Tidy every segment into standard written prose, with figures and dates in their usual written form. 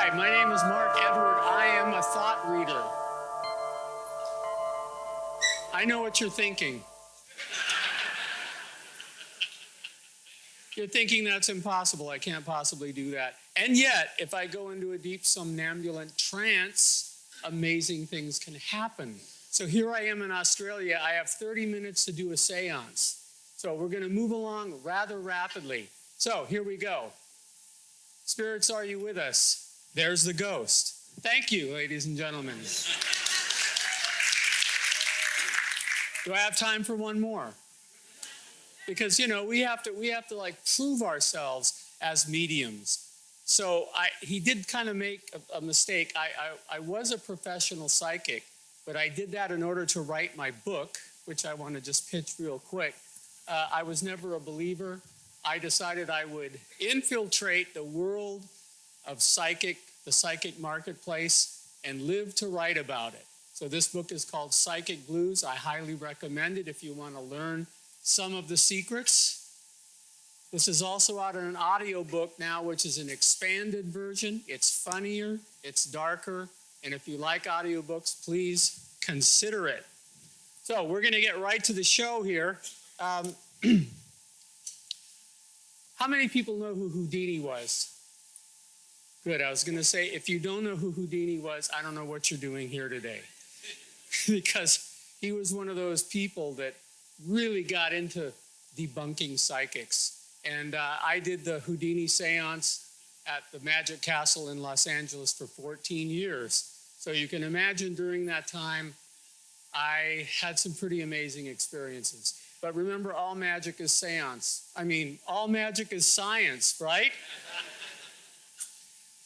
Hi, my name is Mark Edward. I am a thought reader. I know what you're thinking. You're thinking that's impossible. I can't possibly do that. And yet, if I go into a deep somnambulant trance, amazing things can happen. So here I am in Australia. I have 30 minutes to do a seance. So we're going to move along rather rapidly. So here we go. Spirits, are you with us? There's the ghost. Thank you, ladies and gentlemen. Do I have time for one more? Because, we have to like prove ourselves as mediums. So he did kind of make a mistake. I was a professional psychic, but I did that in order to write my book, which I want to just pitch real quick. I was never a believer. I decided I would infiltrate the world of the psychic marketplace, and live to write about it. So this book is called Psychic Blues. I highly recommend it if you want to learn some of the secrets. This is also out in an audio book now, which is an expanded version. It's funnier, it's darker, and if you like audiobooks, please consider it. So we're going to get right to the show here. How many people know who Houdini was? Good. I was going to say, if you don't know who Houdini was, I don't know what you're doing here today. Because he was one of those people that really got into debunking psychics. And I did the Houdini Seance at the Magic Castle in Los Angeles for 14 years. So you can imagine during that time, I had some pretty amazing experiences. But remember, all magic is seance. All magic is science, right?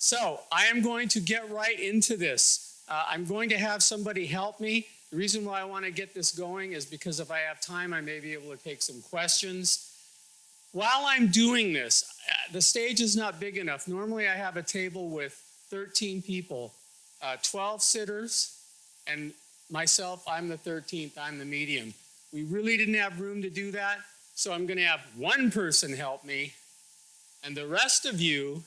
So I am going to get right into this. I'm going to have somebody help me. The reason why I want to get this going is because if I have time, I may be able to take some questions. While I'm doing this, the stage is not big enough. Normally I have a table with 13 people, 12 sitters, and myself, I'm the 13th, I'm the medium. We really didn't have room to do that, so I'm going to have one person help me, and the rest of you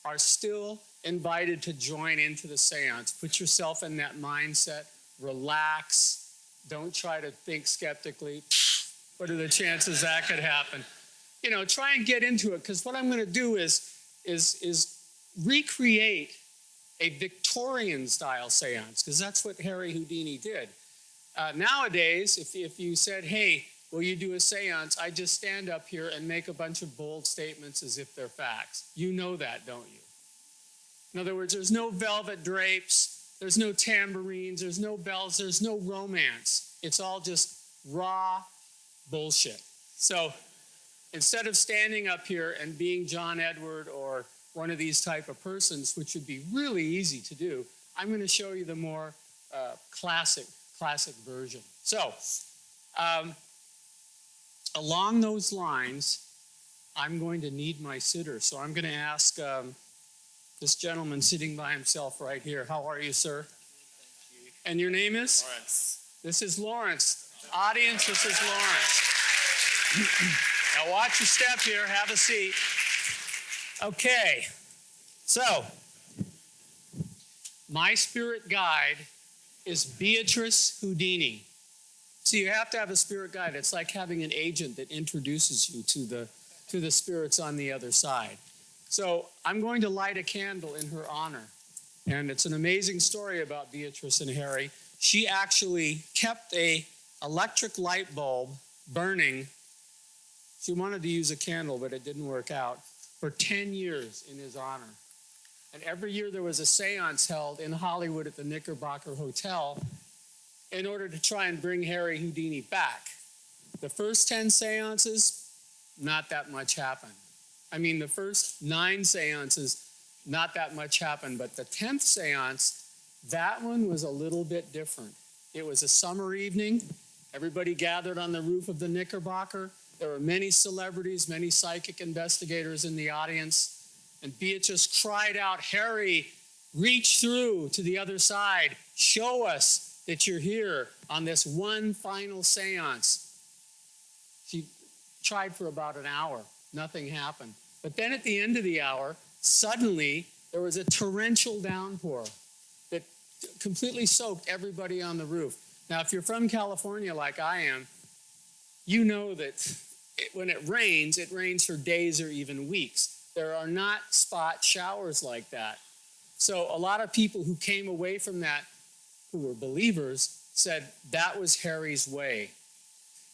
are still invited to join into the seance. Put yourself in that mindset, relax, don't try to think skeptically. What are the chances that could happen? Try and get into it, because what I'm going to do is recreate a Victorian style seance, because that's what Harry Houdini did. Nowadays, if you said, hey, will you do a seance? I just stand up here and make a bunch of bold statements as if they're facts. You know that, don't you? In other words, there's no velvet drapes, there's no tambourines, there's no bells, there's no romance. It's all just raw bullshit. So instead of standing up here and being John Edward or one of these type of persons, which would be really easy to do, I'm going to show you the more classic version. So along those lines, I'm going to need my sitter. So I'm going to ask this gentleman sitting by himself right here. How are you, sir? Thank you. And your name is? Lawrence. This is Lawrence. Audience, this is Lawrence. Now watch your step here. Have a seat. Okay. So, my spirit guide is Beatrice Houdini. So you have to have a spirit guide. It's like having an agent that introduces you to the spirits on the other side. So I'm going to light a candle in her honor. And it's an amazing story about Beatrice and Harry. She actually kept an electric light bulb burning. She wanted to use a candle, but it didn't work out, for 10 years in his honor. And every year there was a seance held in Hollywood at the Knickerbocker Hotel in order to try and bring Harry Houdini back. The first 10 seances, not that much happened. The first 9 seances, not that much happened. But the 10th seance, that one was a little bit different. It was a summer evening. Everybody gathered on the roof of the Knickerbocker. There were many celebrities, many psychic investigators in the audience. And Beatrice cried out, Harry, reach through to the other side. Show us that you're here on this one final seance. She tried for about an hour. Nothing happened. But then at the end of the hour, suddenly there was a torrential downpour that completely soaked everybody on the roof. Now, if you're from California like I am, you know that when it rains for days or even weeks. There are not spot showers like that. So a lot of people who came away from that, who were believers, said that was Harry's way.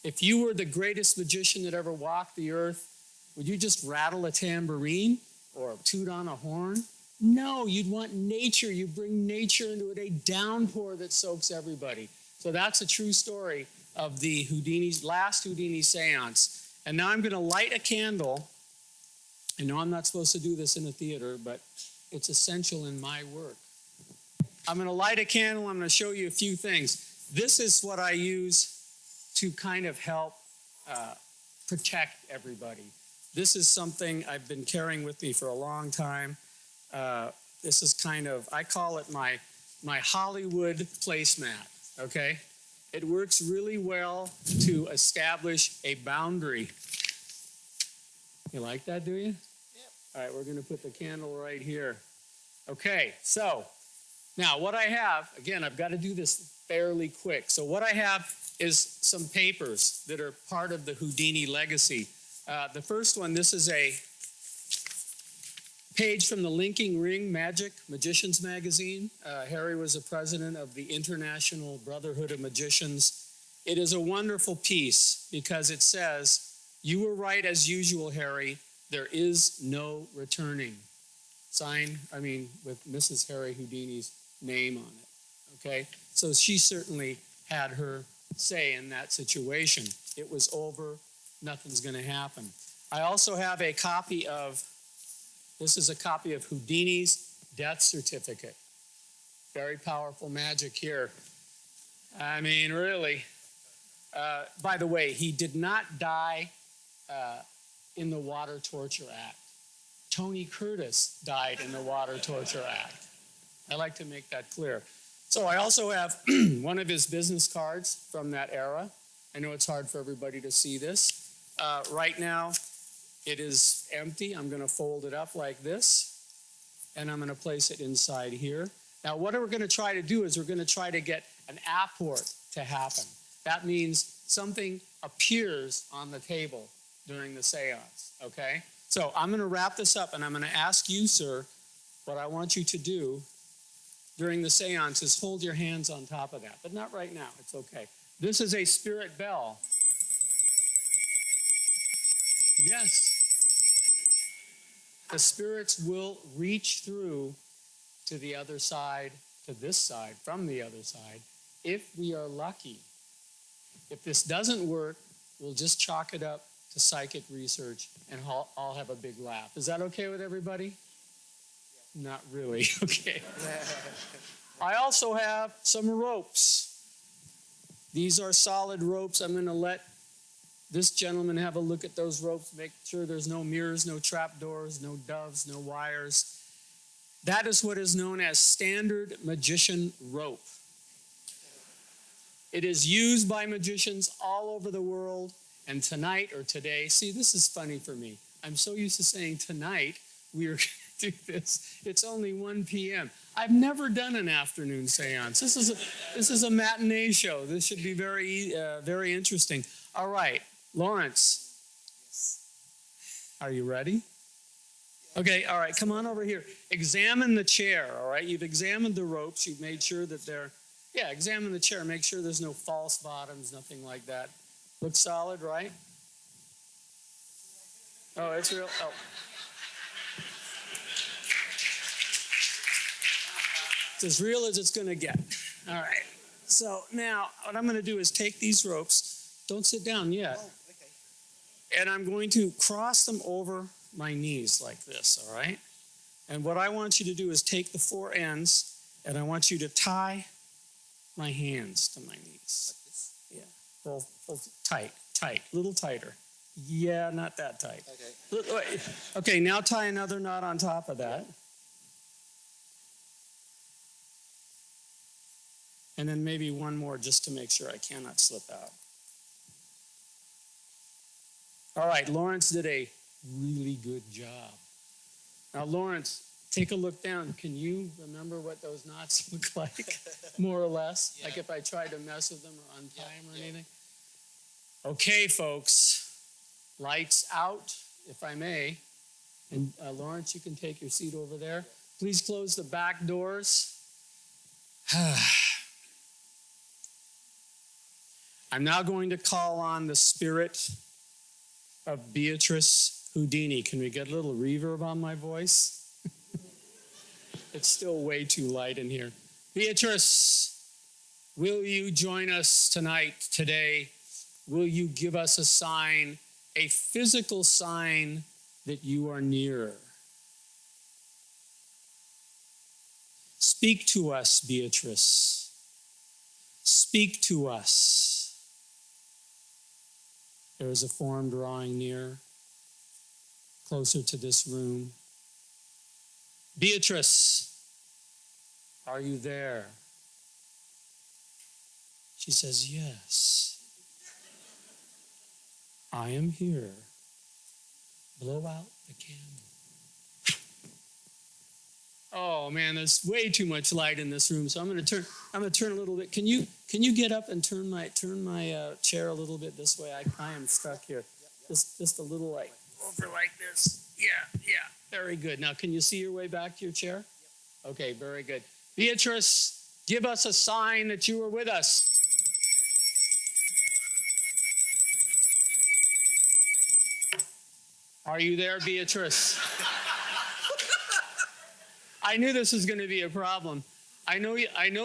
If you were the greatest magician that ever walked the earth, would you just rattle a tambourine or toot on a horn? No, you'd want nature. You bring nature into it, a downpour that soaks everybody. So that's a true story of the last Houdini seance. And now I'm going to light a candle. I know I'm not supposed to do this in a theater, but it's essential in my work. I'm going to light a candle. I'm going to show you a few things. This is what I use to kind of help protect everybody. This is something I've been carrying with me for a long time. This is kind of, I call it my Hollywood placemat, okay? It works really well to establish a boundary. You like that, do you? Yep. All right, we're going to put the candle right here. Okay, so now what I have, again, I've got to do this fairly quick. So what I have is some papers that are part of the Houdini legacy. The first one, this is a page from the Linking Ring Magic Magicians magazine. Harry was a president of the International Brotherhood of Magicians. It is a wonderful piece because it says, "You were right as usual, Harry. There is no returning." Signed, with Mrs. Harry Houdini's name on it, okay? So she certainly had her say in that situation. It was over, nothing's gonna happen. I also have a copy of, this is a copy of Houdini's death certificate. Very powerful magic here. Really. By the way, he did not die in the Water Torture Act. Tony Curtis died in the Water Torture Act. I like to make that clear. So I also have one of his business cards from that era. I know it's hard for everybody to see this. Right now, it is empty. I'm going to fold it up like this, and I'm going to place it inside here. Now, what we're going to try to do is we're going to try to get an apport to happen. That means something appears on the table during the seance, okay? So I'm going to wrap this up, and I'm going to ask you, sir, what I want you to do during the seance is hold your hands on top of that, but not right now. It's okay. This is a spirit bell. Yes. The spirits will reach through to the other side, to this side, from the other side, if we are lucky. If this doesn't work, we'll just chalk it up to psychic research and I'll have a big laugh. Is that okay with everybody? Yeah. Not really, okay. I also have some ropes. These are solid ropes. I'm going to let this gentleman have a look at those ropes, make sure there's no mirrors, no trapdoors, no doves, no wires. That is what is known as standard magician rope. It is used by magicians all over the world. And tonight or today, see, this is funny for me. I'm so used to saying tonight we are going to do this. It's only 1 p.m. I've never done an afternoon seance. This is a matinee show. This should be very interesting. All right, Lawrence. Are you ready? Okay, all right, come on over here. Examine the chair, all right? You've examined the ropes. You've made sure that examine the chair. Make sure there's no false bottoms, nothing like that. Looks solid, right? Oh, it's real. Oh. It's as real as it's going to get. All right. So now what I'm going to do is take these ropes. Don't sit down yet. Oh, okay. And I'm going to cross them over my knees like this, all right? And what I want you to do is take the 4 ends, and I want you to tie my hands to my knees. Like this? Yeah. Pull tight, a little tighter. Yeah, not that tight. Okay. Okay, now tie another knot on top of that. And then maybe one more just to make sure I cannot slip out. All right, Lawrence did a really good job. Now, Lawrence, take a look down. Can you remember what those knots look like, more or less? Yeah. Like if I tried to mess with them or untie them or anything? Okay, folks, lights out, if I may. And Lawrence, you can take your seat over there. Please close the back doors. I'm now going to call on the spirit of Beatrice Houdini. Can we get a little reverb on my voice? It's still way too light in here. Beatrice, will you join us tonight, today? Will you give us a sign, a physical sign that you are near? Speak to us, Beatrice. Speak to us. There is a form drawing near, closer to this room. Beatrice, are you there? She says, yes. I am here. Blow out the candle. Oh man, there's way too much light in this room, so I'm going to turn a little bit. Can you get up and turn my chair a little bit this way? I am stuck here. Just a little like over like this. Yeah. Very good. Now, can you see your way back to your chair? Okay, very good. Beatrice, give us a sign that you are with us. Are you there, Beatrice? I knew this was going to be a problem. I know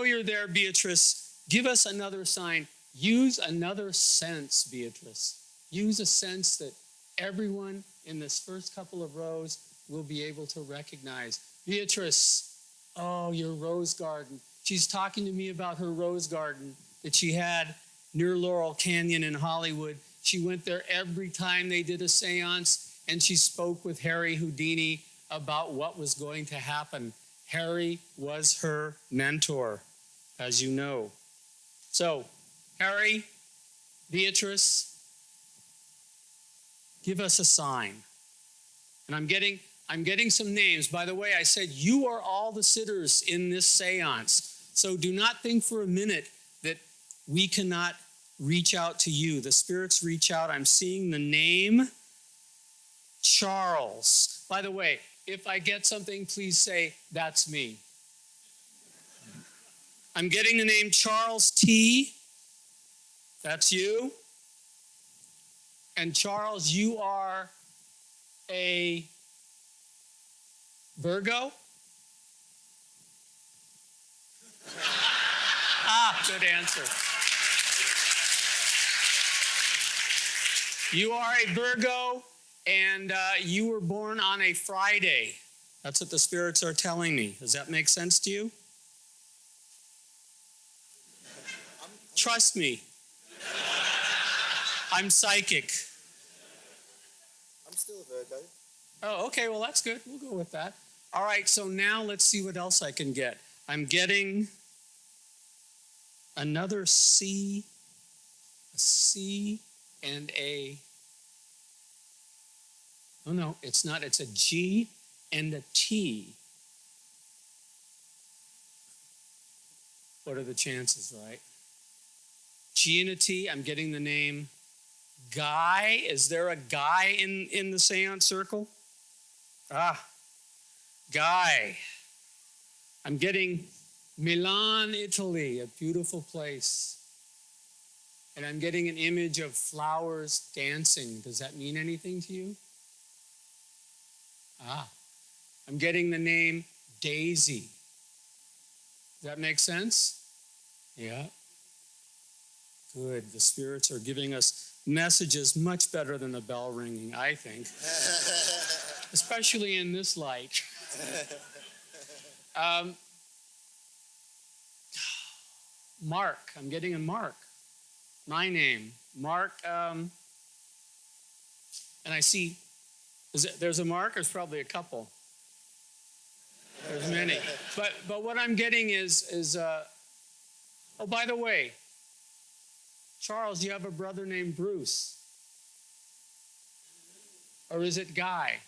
you're there, Beatrice. Give us another sign. Use another sense, Beatrice. Use a sense that everyone in this first couple of rows will be able to recognize. Beatrice, oh, your rose garden. She's talking to me about her rose garden that she had near Laurel Canyon in Hollywood. She went there every time they did a seance, and she spoke with Harry Houdini about what was going to happen. Harry was her mentor, as you know. So, Harry, Beatrice, give us a sign. And I'm getting some names. By the way, I said you are all the sitters in this seance. So do not think for a minute that we cannot reach out to you. The spirits reach out. I'm seeing the name Charles. By the way, if I get something, please say, that's me. I'm getting the name Charles T. That's you. And Charles, you are a Virgo? Good answer. You are a Virgo, and you were born on a Friday. That's what the spirits are telling me. Does that make sense to you? Trust me. I'm psychic. I'm still a Virgo. Oh, okay. Well, that's good. We'll go with that. All right. So now let's see what else I can get. I'm getting another C, a C, and a... Oh, no, it's not. It's a G and a T. What are the chances, right? G and a T. I'm getting the name Guy. Is there a Guy in the seance circle? Guy. I'm getting Milan, Italy, a beautiful place. And I'm getting an image of flowers dancing. Does that mean anything to you? I'm getting the name Daisy. Does that make sense? Yeah. Good. The spirits are giving us messages much better than the bell ringing, I think. Especially in this light. Mark. I'm getting a Mark. My name. Mark. And I see... There's a Mark? There's probably a couple. There's many. But what I'm getting is oh, by the way, Charles, you have a brother named Bruce. Or is it Guy?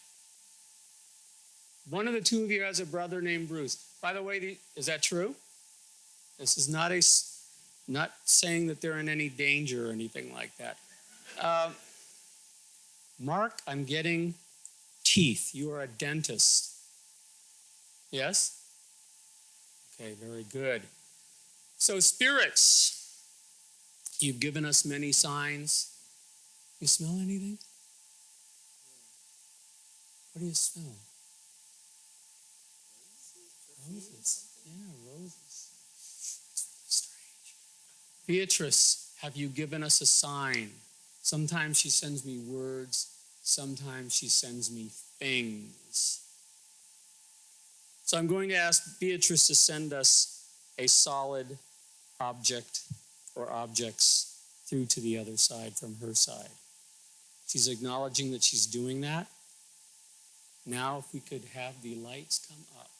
One of the two of you has a brother named Bruce. By the way, is that true? This is not saying that they're in any danger or anything like that. Mark, I'm getting teeth. You are a dentist. Yes? Okay, very good. So, spirits, you've given us many signs. You smell anything? What do you smell? Roses. Yeah, roses. It's strange. Beatrice, have you given us a sign? Sometimes she sends me words. Sometimes she sends me things. So I'm going to ask Beatrice to send us a solid object or objects through to the other side from her side. She's acknowledging that she's doing that. Now, if we could have the lights come up.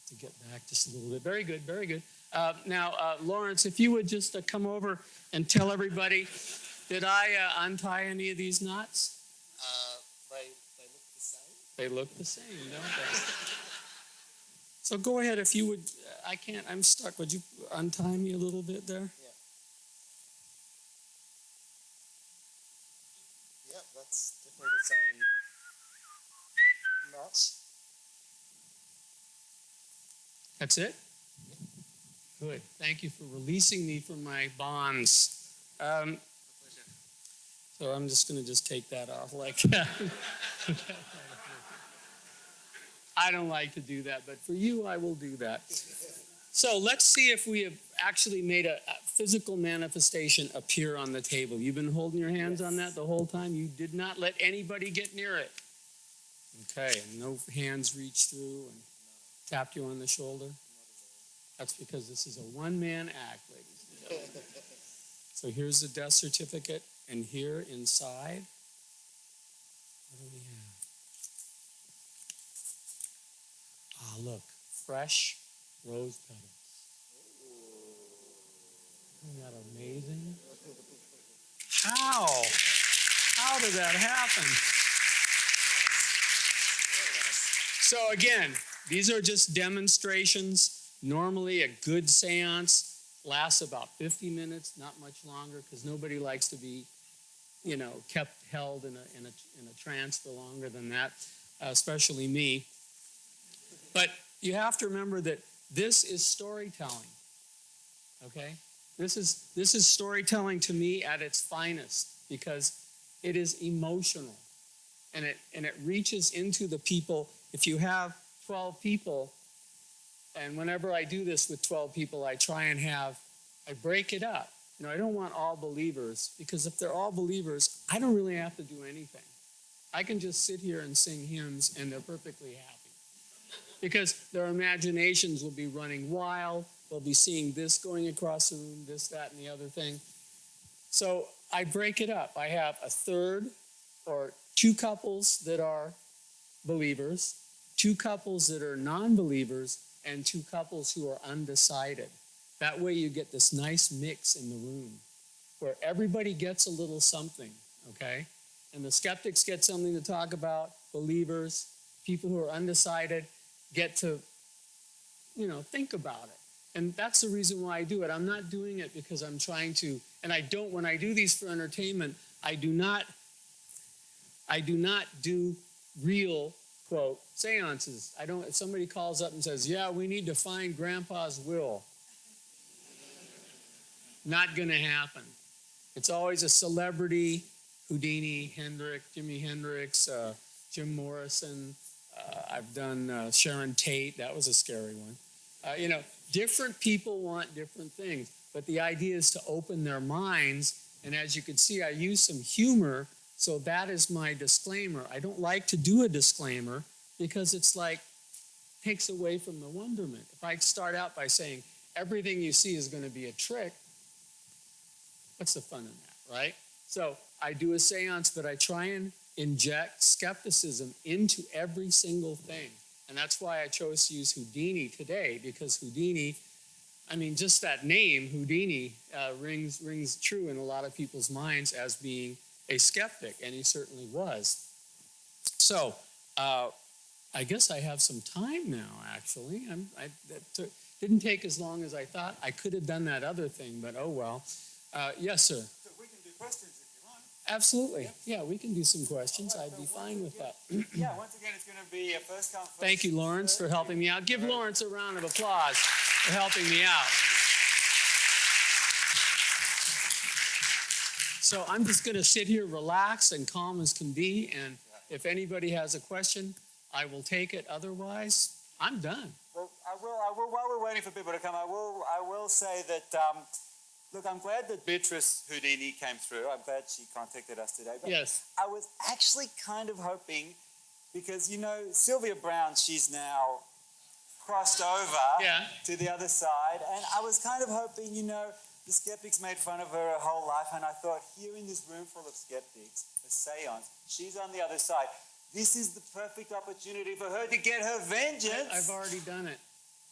To get back just a little bit. Very good, very good. Now, Lawrence, if you would just come over and tell everybody, did I untie any of these knots? They look the same. They look the same, don't they? So go ahead, if you would. I can't, I'm stuck. Would you untie me a little bit there? Yeah. Yep, that's definitely the same knots. That's it? Good. Thank you for releasing me from my bonds. Pleasure. So I'm just going to take that off like that. I don't like to do that, but for you, I will do that. So let's see if we have actually made a physical manifestation appear on the table. You've been holding your hands on that the whole time? You did not let anybody get near it. Okay, and no hands reach through and tapped you on the shoulder? That's because this is a one-man act, ladies and gentlemen. So here's the death certificate, and here inside, what do we have? Ah, look, fresh rose petals. Isn't that amazing? How? How did that happen? So again, these are just demonstrations. Normally, a good seance lasts about 50 minutes, not much longer, because nobody likes to be, kept held in a trance for longer than that, especially me. But you have to remember that this is storytelling. Okay, this is storytelling to me at its finest because it is emotional, and it reaches into the people. If you have 12 people. And whenever I do this with 12 people, I break it up. I don't want all believers, because if they're all believers, I don't really have to do anything. I can just sit here and sing hymns, and they're perfectly happy. Because their imaginations will be running wild. They'll be seeing this going across the room, this, that, and the other thing. So I break it up. I have a third or two couples that are believers, two couples that are non-believers, and two couples who are undecided. That way you get this nice mix in the room where everybody gets a little something, okay? And the skeptics get something to talk about, believers, people who are undecided get to, think about it. And that's the reason why I do it. I'm not doing it because I'm trying to, and when I do these for entertainment, I do not do real, quote, seances. If somebody calls up and says, yeah, we need to find Grandpa's will. Not going to happen. It's always a celebrity, Houdini, Jimi Hendrix, Jim Morrison. I've done Sharon Tate. That was a scary one. Different people want different things. But the idea is to open their minds. And as you can see, I use some humor. So that is my disclaimer. I don't like to do a disclaimer because it's takes away from the wonderment. If I start out by saying everything you see is going to be a trick, what's the fun in that, right? So I do a seance, but I try and inject skepticism into every single thing. And that's why I chose to use Houdini today, because Houdini I mean, just that name, Houdini, rings true in a lot of people's minds as being a skeptic, and he certainly was. So, I guess I have some time now, actually. Didn't take as long as I thought. I could have done that other thing, but oh well. Yes, sir. So we can do questions if you want. Absolutely. Yep. Yeah, we can do some questions. I'd be fine with that. Yeah, once again, it's going to be a first come, first Thank you, Lawrence, for helping me out. Give Lawrence a round of applause for helping me out. So I'm just going to sit here, relax, and calm as can be. And if anybody has a question, I will take it. Otherwise, I'm done. Well, I will, while we're waiting for people to come, I will say that, look, I'm glad that Beatrice Houdini came through. I'm glad she contacted us today. But Yes. I was actually kind of hoping, because, you know, Sylvia Brown, she's now crossed over to the other side. And I was kind of hoping, you know, the skeptics made fun of her whole life. And I thought, here in this room full of skeptics, a seance, she's on the other side. This is the perfect opportunity for her to get her vengeance. I've already done it.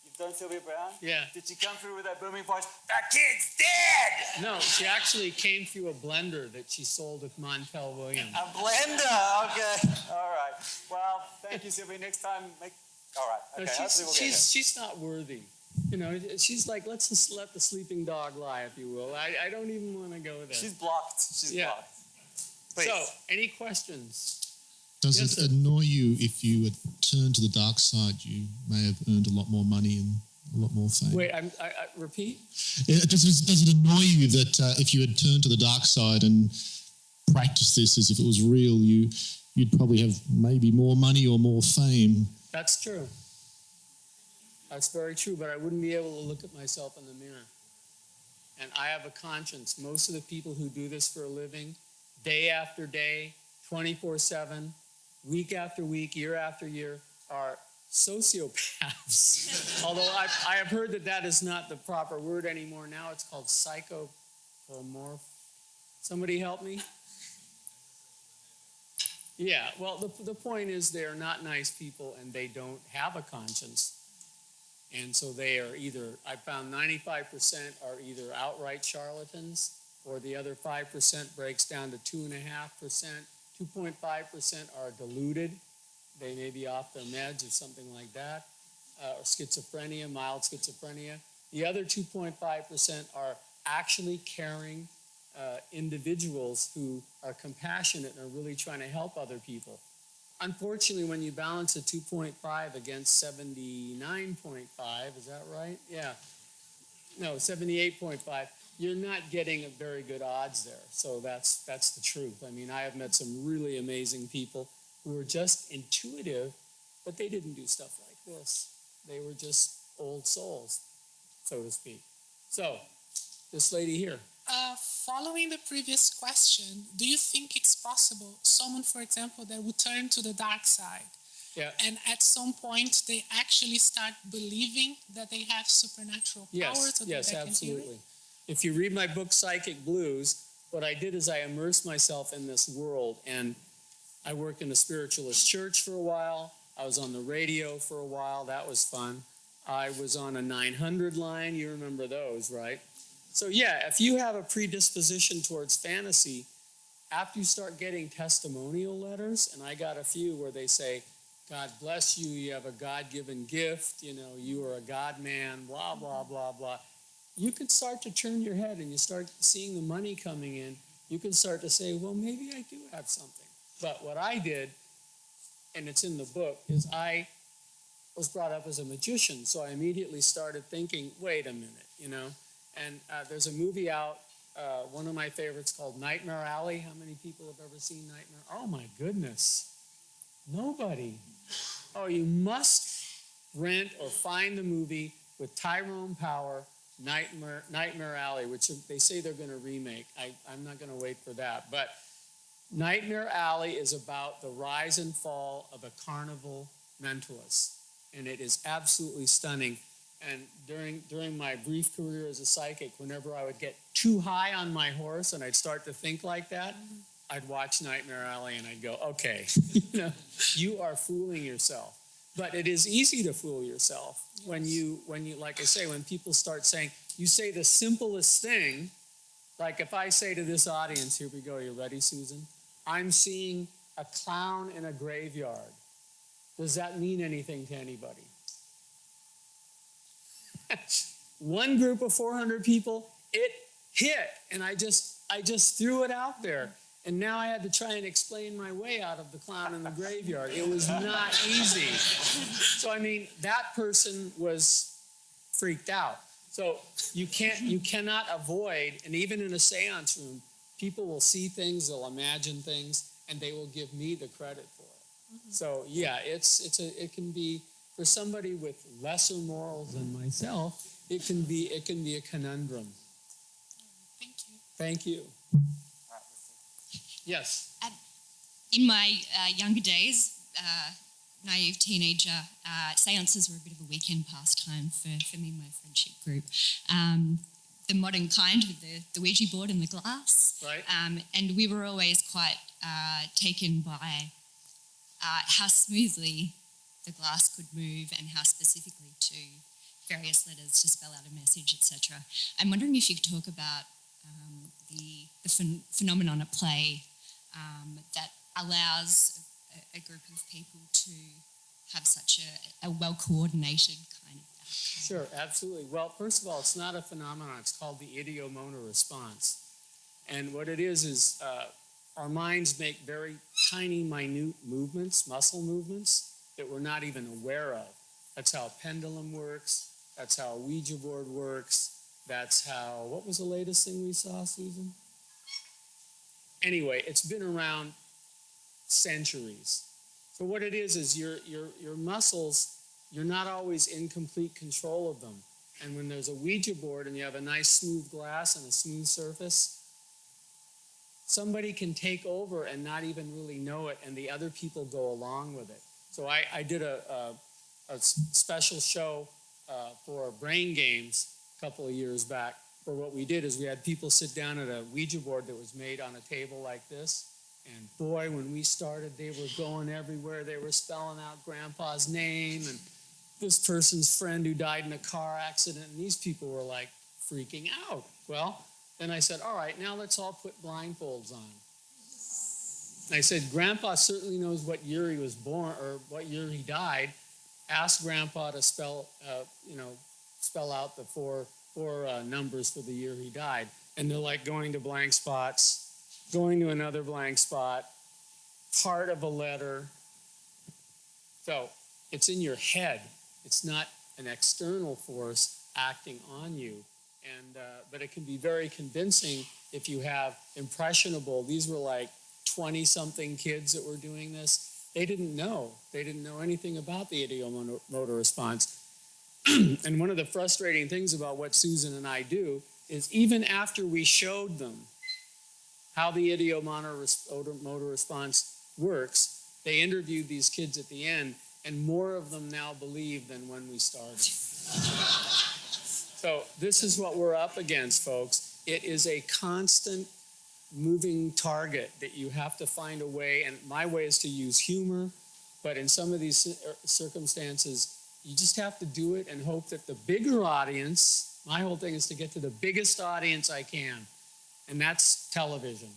You've done Sylvia Brown? Yeah. Did she come through with that booming voice, "The kid's dead"? No, she actually came through a blender that she sold at Montel Williams. A blender, okay. All right. Well, thank you, Sylvia. Next time, all right. Okay, No, hopefully we'll get her. she's not worthy. You know, she's like, let's just let the sleeping dog lie, if you will. I don't even want to go there. She's blocked. She's blocked. Please. So, any questions? Does Yes, it sir. annoy you if you had turned to the dark side, you may have earned a lot more money and a lot more fame? Wait, I repeat? Does it annoy you that if you had turned to the dark side and practiced this as if it was real, you'd probably have maybe more money or more fame? That's true. That's very true, but I wouldn't be able to look at myself in the mirror. And I have a conscience. Most of the people who do this for a living, day after day, 24/7, week after week, year after year, are sociopaths. Although I have heard that is not the proper word anymore. Now it's called psychopomorph. Somebody help me? Yeah, well, the point is they're not nice people and they don't have a conscience. And so they are either, I found 95% are either outright charlatans, or the other 5% breaks down to 2.5%. 2.5% are deluded. They may be off their meds or something like that, or schizophrenia, mild schizophrenia. The other 2.5% are actually caring individuals who are compassionate and are really trying to help other people. Unfortunately, when you balance a 2.5 against 79.5, is that right? Yeah. No, 78.5. You're not getting a very good odds there. So that's the truth. I mean, I have met some really amazing people who were just intuitive, but they didn't do stuff like this. They were just old souls, so to speak. So, this lady here. Following the previous question, do you think it's possible someone, for example, that would turn to the dark side, and at some point they actually start believing that they have supernatural powers? Yes, absolutely. If you read my book, Psychic Blues, what I did is I immersed myself in this world, and I worked in a spiritualist church for a while. I was on the radio for a while. That was fun. I was on a 900 line. You remember those, right? So yeah, if you have a predisposition towards fantasy, after you start getting testimonial letters, and I got a few where they say, God bless you, you have a God-given gift, you know, you are a God man, blah, blah, blah, blah. You can start to turn your head and you start seeing the money coming in. You can start to say, well, maybe I do have something. But what I did, and it's in the book, is I was brought up as a magician. So I immediately started thinking, wait a minute, you know. And there's a movie out, one of my favorites called Nightmare Alley. How many people have ever seen Nightmare? Oh my goodness. Nobody. Oh, you must rent or find the movie with Tyrone Power, Nightmare Alley, which they say they're going to remake. I'm not going to wait for that. But Nightmare Alley is about the rise and fall of a carnival mentalist. And it is absolutely stunning. And during my brief career as a psychic, whenever I would get too high on my horse and I'd start to think like that, I'd watch Nightmare Alley and I'd go, okay, you know, you are fooling yourself. But it is easy to fool yourself when you, like I say, when people start saying, you say the simplest thing, like if I say to this audience, here we go, you ready, Susan? I'm seeing a clown in a graveyard. Does that mean anything to anybody? One group of 400 people, it hit, and I just threw it out there. And now I had to try and explain my way out of the clown in the graveyard. It was not easy. So, I mean, that person was freaked out. So you cannot avoid, and even in a seance room, people will see things, they'll imagine things, and they will give me the credit for it. Mm-hmm. So yeah, it can be, for somebody with lesser morals than myself, it can be a conundrum. Thank you. Thank you. Yes. In my younger days, naive teenager, seances were a bit of a weekend pastime for me and my friendship group. The modern kind with the Ouija board and the glass. Right. And we were always quite taken by how smoothly the glass could move and how specifically to various letters to spell out a message, etc. I'm wondering if you could talk about the phenomenon at play that allows a group of people to have such a well-coordinated kind of outcome. Sure, absolutely. Well, first of all, it's not a phenomenon. It's called the idiomotor response. And what it is our minds make very tiny, minute movements, muscle movements, that we're not even aware of. That's how a pendulum works. That's how a Ouija board works. That's how, what was the latest thing we saw, Susan? Anyway, it's been around centuries. So what it is your muscles, you're not always in complete control of them. And when there's a Ouija board and you have a nice smooth glass and a smooth surface, somebody can take over and not even really know it, and the other people go along with it. So I did a special show for Brain Games a couple of years back, where what we did is we had people sit down at a Ouija board that was made on a table like this. And boy, when we started, they were going everywhere. They were spelling out Grandpa's name and this person's friend who died in a car accident. And these people were like freaking out. Well, then I said, all right, now let's all put blindfolds on. And I said, Grandpa certainly knows what year he was born or what year he died. Ask Grandpa to spell out the four numbers for the year he died. And they're like going to blank spots, going to another blank spot, part of a letter. So it's in your head. It's not an external force acting on you. And but it can be very convincing if you have impressionable. These were like 20-something kids that were doing this. They didn't know. They didn't know anything about the idiomotor response. And one of the frustrating things about what Susan and I do is even after we showed them how the idiomotor response works, they interviewed these kids at the end, and more of them now believe than when we started. So this is what we're up against, folks. It is a constant moving target that you have to find a way, and my way is to use humor, but in some of these circumstances, you just have to do it and hope that the bigger audience, my whole thing is to get to the biggest audience I can, and that's television.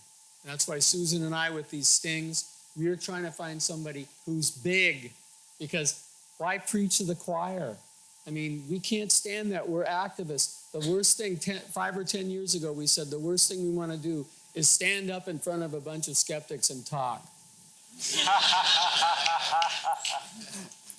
And that's why Susan and I, with these stings, we're trying to find somebody who's big, because why preach to the choir? I mean, we can't stand that. We're activists. The worst thing, 5 or 10 years ago, we said the worst thing we want to do is stand up in front of a bunch of skeptics and talk.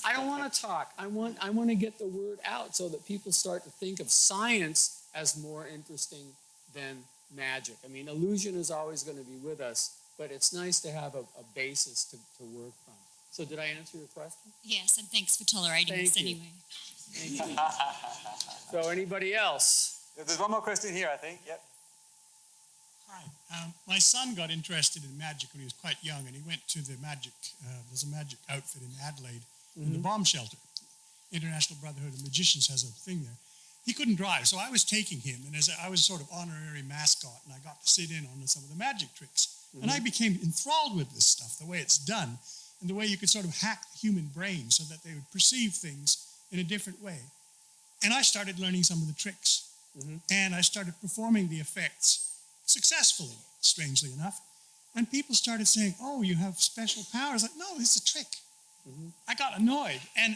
I don't want to talk. I want to get the word out so that people start to think of science as more interesting than magic. I mean, illusion is always going to be with us, but it's nice to have a basis to work from. So did I answer your question? Yes, and thanks for tolerating us anyway. Thank you. So anybody else? There's one more question here, I think. Yep. Hi. My son got interested in magic when he was quite young, and he went to the magic, there's a magic outfit in Adelaide, in the bomb shelter. International Brotherhood of Magicians has a thing there. He couldn't drive, so I was taking him, and I was sort of honorary mascot, and I got to sit in on some of the magic tricks. And I became enthralled with this stuff, the way it's done. and the way you could sort of hack the human brain so that they would perceive things in a different way. And I started learning some of the tricks. And I started performing the effects successfully, strangely enough. And people started saying, oh, you have special powers. Like, no, it's a trick. I got annoyed. And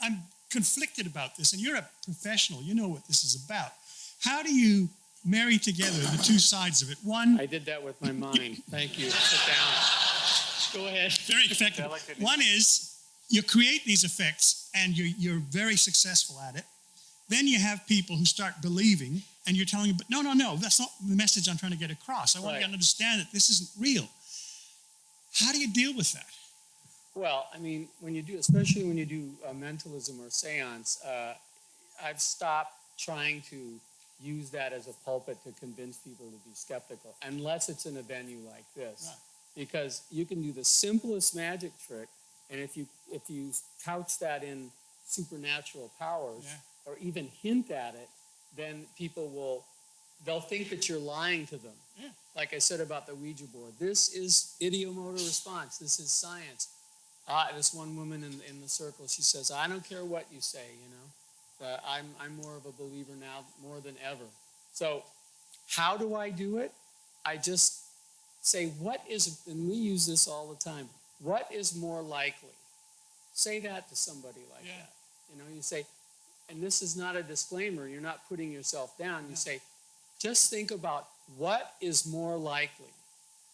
I'm conflicted about this. And you're a professional. You know what this is about. How do you marry together the two sides of it? One, I did that with my mind. Thank you. Sit down. Go ahead. Very effective. One is you create these effects and you're very successful at it. Then you have people who start believing and you're telling them, but no, that's not the message I'm trying to get across. I want you to understand that this isn't real. How do you deal with that? Well, I mean, especially when you do mentalism or seance, I've stopped trying to use that as a pulpit to convince people to be skeptical, unless it's in a venue like this. Right. Because you can do the simplest magic trick, and if you couch that in supernatural powers, or even hint at it, then they'll think that you're lying to them. Yeah. Like I said about the Ouija board, this is ideomotor response. This is science. This one woman in the circle, she says, I don't care what you say, I'm more of a believer now more than ever. So how do I do it? I just say, and we use this all the time, what is more likely? Say that to somebody like that. You say, and this is not a disclaimer, you're not putting yourself down. You say, just think about what is more likely,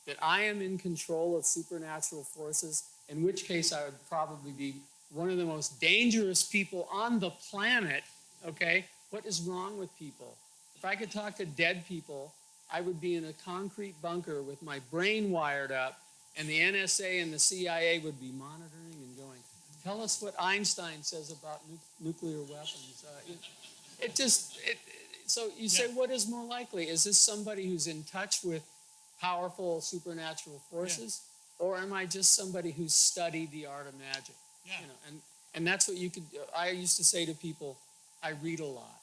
that I am in control of supernatural forces, in which case I would probably be one of the most dangerous people on the planet, okay? What is wrong with people? If I could talk to dead people, I would be in a concrete bunker with my brain wired up, and the NSA and the CIA would be monitoring and going, tell us what Einstein says about nuclear weapons. So you say, what is more likely? Is this somebody who's in touch with powerful supernatural forces? Or am I just somebody who's studied the art of magic? Yeah. And that's what you could do. I used to say to people, I read a lot.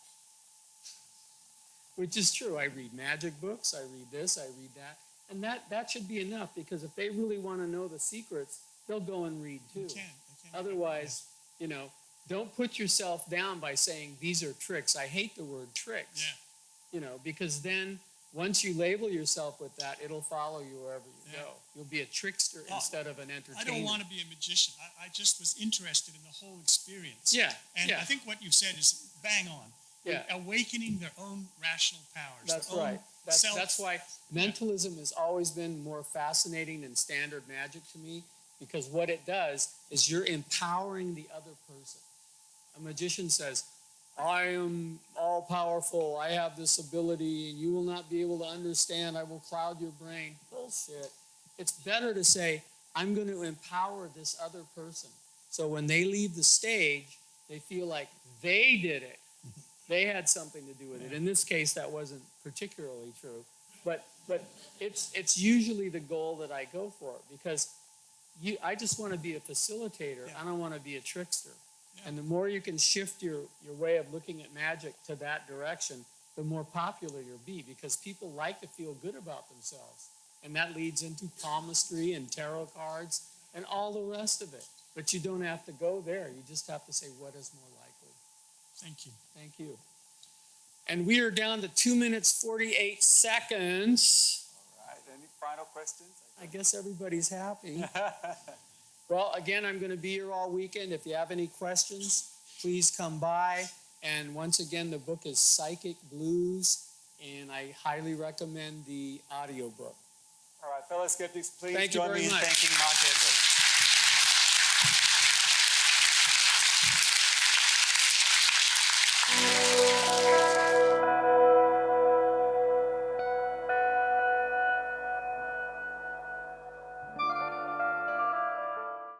Which is true. I read magic books, I read this, I read that. And that should be enough, because if they really want to know the secrets, they'll go and read too. They can. Otherwise, don't put yourself down by saying these are tricks. I hate the word tricks. Yeah. Because then once you label yourself with that, it'll follow you wherever you go. You'll be a trickster instead of an entertainer. I don't want to be a magician. I just was interested in the whole experience. Yeah. And I think what you've said is bang on. Yeah. Awakening their own rational powers. That's right. That's why mentalism has always been more fascinating than standard magic to me, because what it does is you're empowering the other person. A magician says, I am all powerful, I have this ability, and you will not be able to understand, I will cloud your brain. Bullshit. It's better to say, I'm going to empower this other person. So when they leave the stage, they feel like they did it. They had something to do with it. In this case, that wasn't particularly true. But it's usually the goal that I go for, because I just want to be a facilitator. I don't want to be a trickster. And the more you can shift your way of looking at magic to that direction, the more popular you'll be, because people like to feel good about themselves. And that leads into palmistry and tarot cards and all the rest of it. But you don't have to go there. You just have to say, what is more likely? Thank you. Thank you. And we are down to 2 minutes, 48 seconds. All right. Any final questions? I guess everybody's happy. Well, again, I'm going to be here all weekend. If you have any questions, please come by. And once again, the book is Psychic Blues, and I highly recommend the audiobook. All right, fellow skeptics, please join me in thanking Mark Edwards.